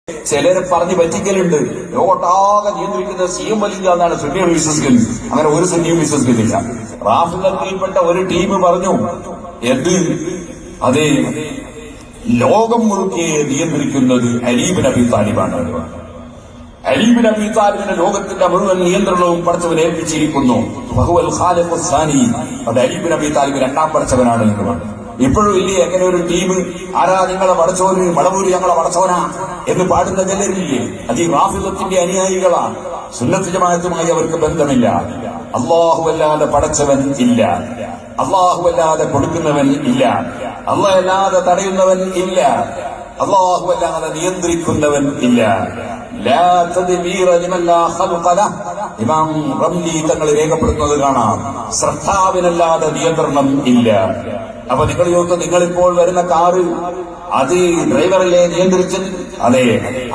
ചിലരെ പറഞ്ഞ് പറ്റിക്കലുണ്ട്. ലോകത്താകെ നിയന്ത്രിക്കുന്ന സിഎം വലിയ എന്നാണ് സുന്നികൾ വിശ്വസിക്കുന്നത്. അങ്ങനെ ഒരു സുന്നിയും വിശ്വസിക്കുന്നില്ല. റാഫിദത്തിൽപ്പെട്ട ഒരു ടീം പറഞ്ഞു, എന്ത് അതെ, ലോകം മുഴുക്കെ നിയന്ത്രിക്കുന്നത് അലി ബിൻ അബി താലിബാണ്. അലി ബിൻ അബി താലിബിന്റെ ലോകത്തിന്റെ മുഴുവൻ നിയന്ത്രണവും പടച്ചവൻ ഏൽപ്പിച്ചിരിക്കുന്നു. വഹുവൽ ഖാലിഖുസ് സാനി, അത് അലി ബിൻ അബി താലിബ് രണ്ടാം പടച്ചവനാണ് എന്ന് പറഞ്ഞു. ഇപ്പോഴും ഇല്ലേ അങ്ങനെ ഒരു ടീം, ആരാ നിങ്ങളെ പടച്ചോന്, മടവൂര് ഞങ്ങളെ പടച്ചോനാ എന്ന് പാടുന്ന ചിലരില്ലേ, അത് ഈ റാഫിദത്തിന്റെ അനുയായികളാണ്. സുന്നത്ത് ജമാഅത്തുമായി അവർക്ക് ബന്ധമില്ല. അല്ലാഹുവല്ലാതെ പടച്ചവൻ ഇല്ല, അല്ലാഹുവല്ലാതെ കൊടുക്കുന്നവൻ ഇല്ല, അല്ലാഹുവല്ലാതെ തടയുന്നവൻ ഇല്ല, അല്ലാഹുവല്ലാതെ നിയന്ത്രിക്കുന്നവൻ ഇല്ല. ലാ തദ്ബീറ ലിമൻ ലാ ഖൽഖ ലഹ്. ഇമാം റംലി തങ്ങൾ രേഖപ്പെടുത്തുന്നത് കാണാം, സ്രഷ്ടാവിനല്ലാതെ നിയന്ത്രണം ഇല്ല. അപ്പൊ നിങ്ങൾ ചോദിക്കും, നിങ്ങളിപ്പോൾ വരുന്ന കാറ് അത് ഡ്രൈവറല്ലേ നിയന്ത്രിച്ചത്? അതെ,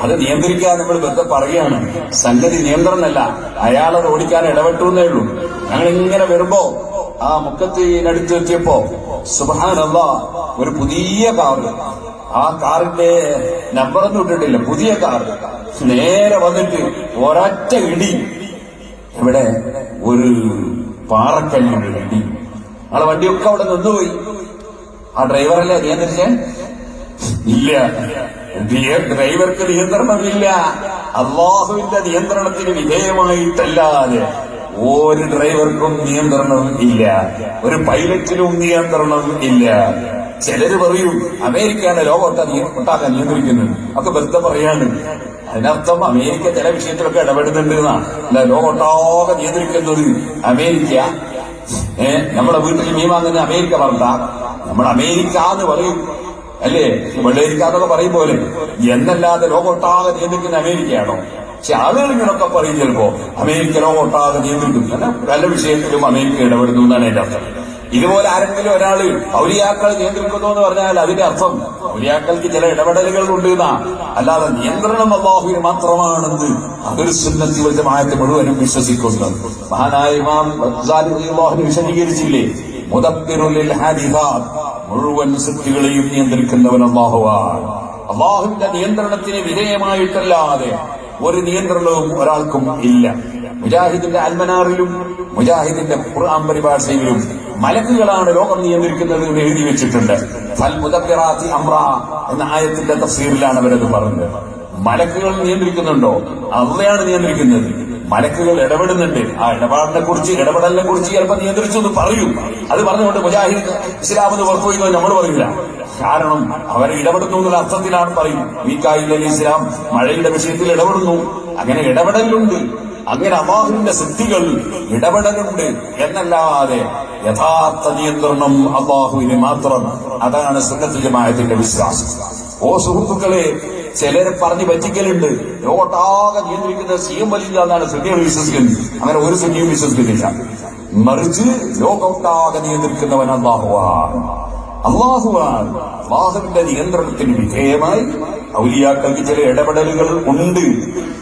അത് നിയന്ത്രിക്കാൻ നമ്മൾ വെറുതെ പറയുകയാണ്. സംഗതി നിയന്ത്രണമല്ല, അയാളത് ഓടിക്കാൻ ഇടപെട്ടു എന്നേ ഉള്ളൂ. ഞങ്ങൾ ഇങ്ങനെ വരുമ്പോ ആ മുക്കത്തിനടുത്ത് എത്തിയപ്പോ സുബ്ഹാനല്ലാഹ്, ഒരു പുതിയ കാറ്, ആ കാറിന്റെ നമ്പറൊന്നും ഇട്ടിട്ടില്ല, പുതിയ കാർ നേരെ വന്നിട്ട് ഒരൊറ്റ ഇടി, ഇവിടെ ഒരു പാറക്കല്ലിന്റെ ഇടി, ആളെ വണ്ടിയൊക്കെ അവിടെ നിന്നുപോയി. ആ ഡ്രൈവറല്ലേ നിയന്ത്രിച്ചേ? ഇല്ല, ഡ്രൈവർക്ക് നിയന്ത്രണമില്ല. അല്ലാഹുവിന്റെ നിയന്ത്രണത്തിന് വിധേയമായിട്ടല്ലാതെ ഒരു ഡ്രൈവർക്കും നിയന്ത്രണം ഇല്ല, ഒരു പൈലറ്റിനും നിയന്ത്രണം ഇല്ല. ചിലര് പറയും അമേരിക്കയാണ് ലോകമൊട്ടാക്കാൻ നിയന്ത്രിക്കുന്നത്, ഒക്കെ വെറുതെ പറയാണ്. അതിനർത്ഥം അമേരിക്ക ചില വിഷയത്തിലൊക്കെ ഇടപെടുന്നുണ്ട് എന്നാണ്. അല്ല, ലോകമൊട്ടാകെ നിയന്ത്രിക്കുന്നത് അമേരിക്ക. നമ്മളെ വീട്ടിൽ മീൻ വാങ്ങുന്ന അമേരിക്ക പറഞ്ഞ നമ്മൾ അമേരിക്ക എന്ന് പറയും അല്ലേ, വെള്ളേരിക്ക എന്നൊക്കെ പറയും പോലെ, എന്നല്ലാതെ ലോകമൊട്ടാകെ നിയന്ത്രിക്കുന്ന അമേരിക്കയാണോ? പക്ഷെ ആളുകൾ ഇങ്ങനൊക്കെ പറയും ചിലപ്പോ അമേരിക്ക ലോകമൊട്ടാകെ നിയന്ത്രിക്കുന്നു, അല്ല പല വിഷയത്തിലും അമേരിക്ക ഇടപെടുന്നു എന്നാണ് എന്റെ അർത്ഥം. ഇതുപോലെ ആരെങ്കിലും ഒരാള് ഔലിയാക്കൾ നിയന്ത്രിക്കുന്നു എന്ന് പറഞ്ഞാൽ അതിന്റെ അർത്ഥം ഔലിയാക്കൾക്ക് ചില ഇടപെടലുകൾ ഉണ്ട് എന്നാ, അല്ലാതെ നിയന്ത്രണം അല്ലാഹുവിന് മാത്രമാണെന്ന് അതൊരു സുന്നത്തി വൽ ജമാഅത്ത് മുഴുവനും വിശ്വസിക്കുന്നു. മഹാനായ ഇമാം ഗസാലി റളിയല്ലാഹു വിശദീകരിച്ചില്ലേ, മുദബ്ബിറുൽ ഹാദിസാത്ത്, മുഴുവൻ സൃഷ്ടികളെയും നിയന്ത്രിക്കുന്നവൻ അല്ലാഹുവാണ്. അല്ലാഹുവിന്റെ നിയന്ത്രണത്തിന് വിധേയമായിട്ടല്ലാതെ ഒരു നിയന്ത്രണവും ഒരാൾക്കും ഇല്ല. മുജാഹിദിന്റെ അൽമനാറിലും മുജാഹിദിന്റെ ഖുർആൻ പരിഭാഷയിലും മലക്കുകളാണ് ലോകം നിയന്ത്രിക്കുന്നത് എന്ന് എഴുതി വെച്ചിട്ടുണ്ട്. ഫൽ മുദബ്ബിറാത്തി അംറ എന്ന ആയത്തിന്റെ തഫ്സീറിലാണ് അവരത് പറഞ്ഞത്. മലക്കുകൾ നിയന്ത്രിക്കുന്നുണ്ടോ? അള്ളയാണ് നിയന്ത്രിക്കുന്നത്. മലക്കുകൾ ഇടപെടുന്നുണ്ട്. ആ ഇടപെടലിനെ കുറിച്ച് ചിലപ്പോൾ നിയന്ത്രിച്ചു എന്ന് പറയും. അത് പറഞ്ഞുകൊണ്ട് മുജാഹിദ് ഇസ്ലാമെന്ന് പുറത്തുപോയി നമ്മൾ പറയില്ല. കാരണം അവർ ഇടപെടുന്നു എന്നുള്ള അർത്ഥത്തിലാണ് പറയും. മീകായിൽ അലൈഹിസ്സലാം മഴയുടെ വിഷയത്തിൽ ഇടപെടുന്നു. അങ്ങനെ ഇടപെടലുണ്ട്. അങ്ങനെ അല്ലാഹുവിന്റെ സൃഷ്ടികൾ ഇടപെടലുണ്ട് എന്നല്ലാതെ യഥാർത്ഥ നിയന്ത്രണം അല്ലാഹുവിന് മാത്രം. അതാണ് സുന്നത്ത് ജമാഅത്തിന്റെ വിശ്വാസം. ഓ സുഹൃത്തുക്കളെ, ചിലരെ പറഞ്ഞ് പറ്റിക്കലുണ്ട്. ലോകത്താകെ നിയന്ത്രിക്കുന്ന സിഎം വലിയ എന്നാണ് സുന്നികൾ വിശ്വസിക്കുന്നത്. അങ്ങനെ ഒരു സുന്നിയും വിശ്വസിക്കുന്നില്ല. മറിച്ച് ലോകത്താകെ നിയന്ത്രിക്കുന്നവൻ അല്ലാഹുവാണ്. അല്ലാഹുവിന്റെ നിയന്ത്രണത്തിന് വിധേയമായി ഔലിയാക്കൾക്ക് ചില ഇടപെടലുകൾ ഉണ്ട്.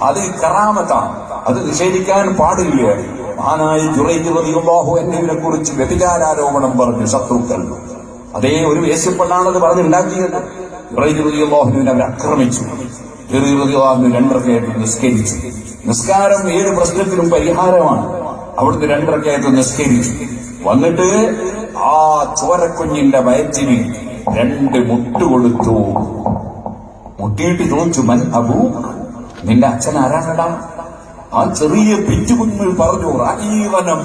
അത് കറാമത്താണ്, അത് നിഷേധിക്കാൻ പാടില്ല. മഹാനായ ജുറൈജ് റളിയല്ലാഹു അൻഹുവിനെ കുറിച്ച് വ്യഭിചാരോപണം പറഞ്ഞു ശത്രുക്കൾ. അതേ ഒരു വേശ്യപ്പെണ്ണാണത് പറഞ്ഞുണ്ടാക്കിയത്. ജുറൈജ് റളിയല്ലാഹു അൻഹുവിനെ അവർ ആക്രമിച്ചു. റളിയല്ലാഹു അൻഹു 2 റക്അത്ത് നിസ്കരിച്ചു. നിസ്കാരം ഏത് പ്രശ്നത്തിനും പരിഹാരമാണ്. അവിടുന്ന് 2 റക്അത്ത് നിസ്കരിച്ചു. വന്നിട്ട് ആ ചോരക്കുഞ്ഞിന്റെ വയറ്റിന് 2 മുട്ട് കൊടുത്തു. മുട്ടിയിട്ട് ചോദിച്ചു, മൻ അബൂക്ക്, നിന്റെ അച്ഛൻ ആരാണടാ? ആ ചെറിയ പിറ്റുകുഞ്ഞ് പറഞ്ഞു, റഈവനം,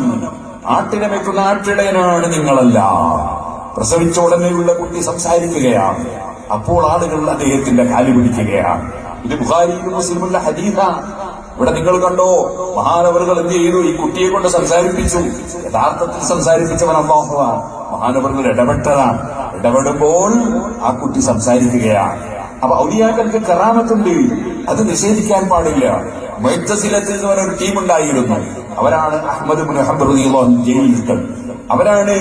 ആട്ടിനെ വെക്കുന്ന ആട്ടിടയനാണ് നിങ്ങളല്ല. പ്രസവിച്ച ഉടനെയുള്ള കുട്ടി സംസാരിക്കുകയാണ്. അപ്പോൾ ആളുകൾ അദ്ദേഹത്തിന്റെ കാലു പിടിക്കുകയാണ്. ഇത് ബുഖാരിയിലും മുസ്ലിമുള്ള ഹദീസാണ്. ഇവിടെ നിങ്ങൾ കണ്ടോ, മഹാനവറുകൾ എന്ത് ചെയ്തു? ഈ കുട്ടിയെ കൊണ്ട് സംസാരിപ്പിച്ചു. യഥാർത്ഥത്തിൽ സംസാരിപ്പിച്ചവൻ അല്ലാഹുവാണ്. മഹാനവറുകൾ ഇടപെട്ടതാണ്. ഇടപെടുമ്പോൾ ആ കുട്ടി സംസാരിക്കുകയാണ്. അപ്പൊ ഔലിയാക്കൾക്ക് കറാമത്തുണ്ട്, അത് നിഷേധിക്കാൻ പാടില്ല. മുഅ്തസിലത്തിൽ എന്ന് പറഞ്ഞ ഒരു ടീം ഉണ്ടായിരുന്നു. അവരാണ് അഹ്മദ് ഇബ്നു ഹംബൽ റളിയല്ലാഹു അൻഹു ജയിലിൽ. അവരാണ്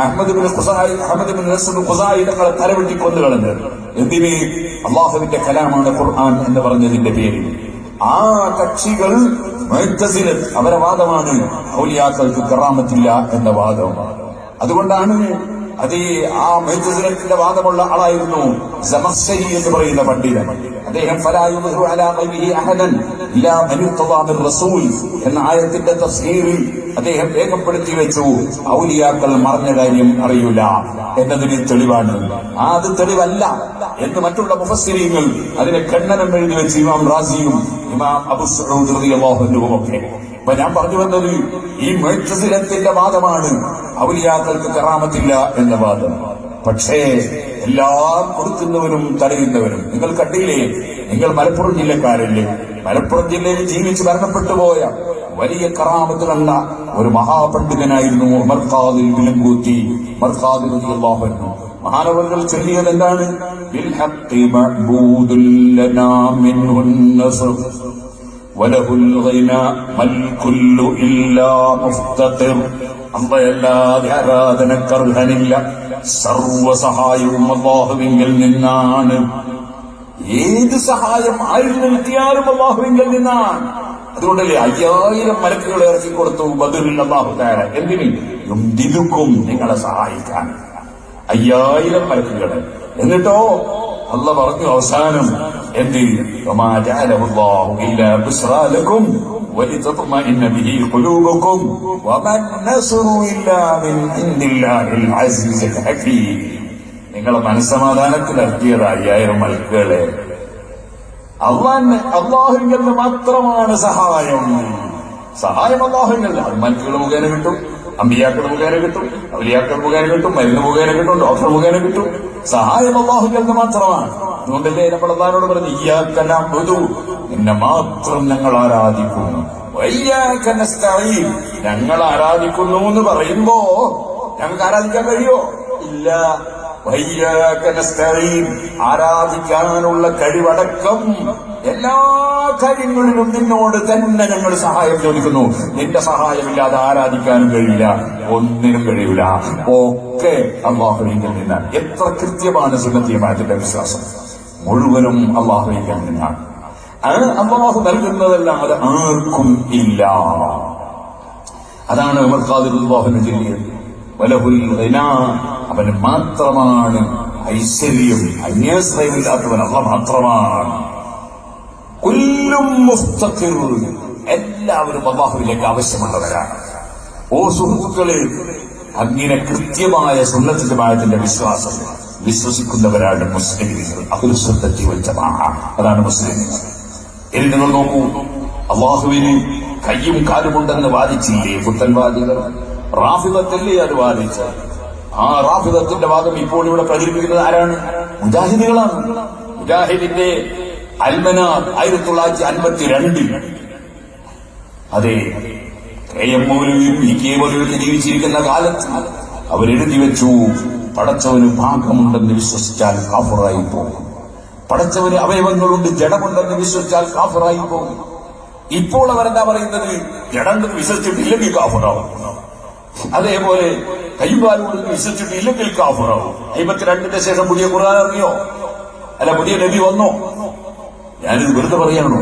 അഹ്മദ് ഇബ്നു ഖുസായി തങ്ങളെ തലവെട്ടി കൊന്നുകളഞ്ഞത്. എന്തിന്? അല്ലാഹുവിന്റെ കലാമാണ് ഖുർആൻ എന്ന് പറഞ്ഞതിന്റെ പേരിൽ. ആ കക്ഷികൾ മുഅ്തസിലത്ത്, അവരുടെ വാദമാണ് ഔലിയാക്കൾക്ക് കറാമത്തില്ല എന്ന വാദം. അതുകൊണ്ടാണ് അത് ആ മുഅ്തസിലത്തിന്റെ വാദമുള്ള ആളായിരുന്നു സമഖ്ശരി എന്ന് പറയുന്ന പണ്ഡിതൻ. അദ്ദേഹം ഫലാ യുദ്ഹിറു അലാ ഖൽബിഹി അഹദൻ ഇല്ലാ മൻ ഇർതദാ ബിർ റസൂൽ എന്ന ആയത്തിന്റെ തഫ്സീറിൽ അദ്ദേഹം രേഖപ്പെടുത്തി വെച്ചു, ഔലിയാക്കൾ മറഞ്ഞ കാര്യം അറിയൂല എന്നതിന് തെളിവാണ്. അത് തെളിവല്ല എന്ന് മറ്റുള്ള മുഫസ്സിരീങ്ങൾ അതിനെ ഖണ്ഡനം എഴുതി വെച്ച് ഇമാം റാസിയും ഇമാം അബൂ സഊദ് റളിയല്ലാഹു അൻഹുവും ഒക്കെ. അപ്പൊ ഞാൻ പറഞ്ഞു വന്നത് ഈ മുഅ്തസിലത്തിന്റെ വാദമാണ് ഔലിയാക്കൾക്ക് കറാമത്തില്ല എന്ന വാദം. പക്ഷേ എല്ലാം കൊടുക്കുന്നവരും തടയുന്നവരും നിങ്ങൾ കണ്ടില്ലേ? നിങ്ങൾ മലപ്പുറം ജില്ലക്കാരല്ലേ? മലപ്പുറം ജില്ലയിൽ ജീവിച്ച് മരണപ്പെട്ടു പോയ വലിയ കറാമത്ത് കണ്ട ഒരു മഹാപണ്ഡിതനായിരുന്നു ഉമർ ഖാദിൽ ബിലംകൂത്തി. ഉമർ ഖാദിൽ റളിയല്ലാഹു അൻഹു മഹാനവറുകൾ ചൊല്ലിയത് എന്താണ്? ബിൽ ഹഖ്ഖി മഅബൂദുൽ ലനാ മിൻഹുൻ നസ്ർ വലഹുൽ ഗിനാ മൽ കുല്ലു ഇല്ലാ മുഫ്തഖിർ. അല്ലാഹുവല്ലാതെ ആരാധനക്കർഹനില്ല, സർവ്വ സഹായവും അല്ലാഹുവിങ്കിൽ നിന്നാണ്. ഏത് സഹായം ആരിൽ കിട്ടിയാലും അല്ലാഹുവിങ്കിൽ നിന്നാണ്. അതുകൊണ്ടല്ലേ 5000 മലക്കുകളെ ഇറക്കി കൊടുത്തു ബദറിൽ അല്ലാഹു തആല. എന്തിന്? യുംദിദുക്കും, നിങ്ങളെ സഹായിക്കാൻ 5000 മലക്കുകളെ. എന്നിട്ടോ അല്ല പറഞ്ഞു അവസാനം എന്ത്? വമാ ജഅലഹു അല്ലാഹു ഇല്ലാ ബുശ്റാ ലക്കും വലിതത്മഇന്ന ബിഹി ഖുലൂബുക്കും വമൻ നസ്റു ഇല്ലാ മിൻ ഇൻദില്ലാഹിൽ അസീസിൽ ഹകീം. നിങ്ങളെ മനസ്സമാധാനത്തിൽ ഇറക്കിയത് 5000 മലക്കുകളെ. അള്ളാഹുവിൽ നിന്ന് മാത്രമാണ് സഹായം. സഹായം അള്ളാഹുവിൽ. അത് മലക്കുകൾ മുഖേന കിട്ടും, അമ്പിയാക്കൾ മുഖേന കിട്ടും, ഔലിയാക്കൾ മുഖേന കിട്ടും, മരുന്ന് മുഖേന കിട്ടും, ഡോക്ടർ മുഖേന കിട്ടും. സഹായം അള്ളാഹുവിൽ നിന്ന് മാത്രമാണ്. അതുകൊണ്ടല്ലേ നമ്മൾ അള്ളാഹിനോട് പറഞ്ഞു ഇയ്യാക നഅ്ബുദു, നിന്നെ മാത്രം ഞങ്ങൾ ആരാധിക്കുന്നു, വഇയ്യാക നസ്തഈൻ, ഞങ്ങൾ ആരാധിക്കുന്നു എന്ന് പറയുമ്പോ ഞങ്ങൾക്ക് ആരാധിക്കാൻ കഴിയോ? ഇല്ല. വഇയ്യാക നസ്തഈൻ, ആരാധിക്കാനുള്ള കഴിവടക്കം എല്ലാ കാര്യങ്ങളിലും നിന്നോട് തന്നെ ഞങ്ങൾ സഹായം ചോദിക്കുന്നു. നിന്റെ സഹായമില്ലാതെ ആരാധിക്കാനും കഴിയില്ല, ഒന്നിനും കഴിയില്ല. ഒക്കെ അല്ലാഹുവിൽ നിന്നാണ്. എത്ര കൃത്യമാണ് സുന്നത്തി ജമാഅത്തിന്റെ വിശ്വാസം. മുഴുവനും അല്ലാഹുവിൽ നിന്നാണ്. അല്ലാഹു നൽകുന്നതെല്ലാം അത് ആർക്കും ഇല്ല. അതാണ് ഉമർ ഖാദിർ റളിയല്ലാഹു അൻഹു ചൊല്ലിയത്. വലഹുൽ ഗിനാ, അവന് മാത്രമാണ് ഐശ്വര്യം. അന്യാശ്രയമില്ലാത്തവൻ അല്ലാഹു മാത്രമാണ്. കുല്ലും മുഫ്തഖിർ, എല്ലാവരും അല്ലാഹുവിലേക്ക് ആവശ്യമുള്ളവരാണ്. ഓ സുഹൃത്തുക്കളെ, അങ്ങനെ കൃത്യമായ സുന്നത്ത് ജമാഅത്തിന്റെ വിശ്വാസം വിശ്വസിക്കുന്നവരാണ് മുസ്ലിമീങ്ങൾ, അഹ്ലുസ് സുന്നത്തി വൽ ജമാഅ. അതാണ് മുസ്ലിമീങ്ങൾ. ഇനി നിങ്ങൾ നോക്കൂ, അല്ലാഹുവിന് കയ്യും കാലുമുണ്ടെന്ന് വാദിച്ചില്ലേ പുത്തൻവാദികൾ? റാഫിദത്തല്ലേ അത് വാദിച്ചത്? ആ റാഫിദത്തിന്റെ വാദം ഇപ്പോൾ ഇവിടെ പ്രചരിപ്പിക്കുന്നത് ആരാണ്? മുജാഹിദുകളാണ്. മുജാഹിദിന്റെ അൽമനാർ 1952 അതെ കെ.എം. മൗലവിയും ഇ.കെ. മൗലവിയൊക്കെ ജീവിച്ചിരിക്കുന്ന കാലത്ത് അവരെഴുതി വെച്ചു, പടച്ചവന് ഭാഗമുണ്ടെന്ന് വിശ്വസിച്ചാൽ കാഫിറായി പോകും, പടച്ചവന് അവയവങ്ങളുണ്ട് ജഡമുണ്ടെന്ന് വിശ്വസിച്ചാൽ കാഫിറായി പോകും. ഇപ്പോൾ അവരെന്താ പറയുന്നത്? ജഡം വിശ്വസിച്ചിട്ടില്ലെങ്കിൽ കാഫിറാവും. അതേപോലെ കൈകാലുണ്ടെന്ന് വിശ്വസിച്ചിട്ടില്ലെങ്കിൽ കാഫിറാവും. 52 ശേഷം പുതിയ ഖുർആൻ ഇറങ്ങിയോ? അല്ല പുതിയ നബി വന്നോ? ഞാനിത് വെറുതെ പറയാണോ?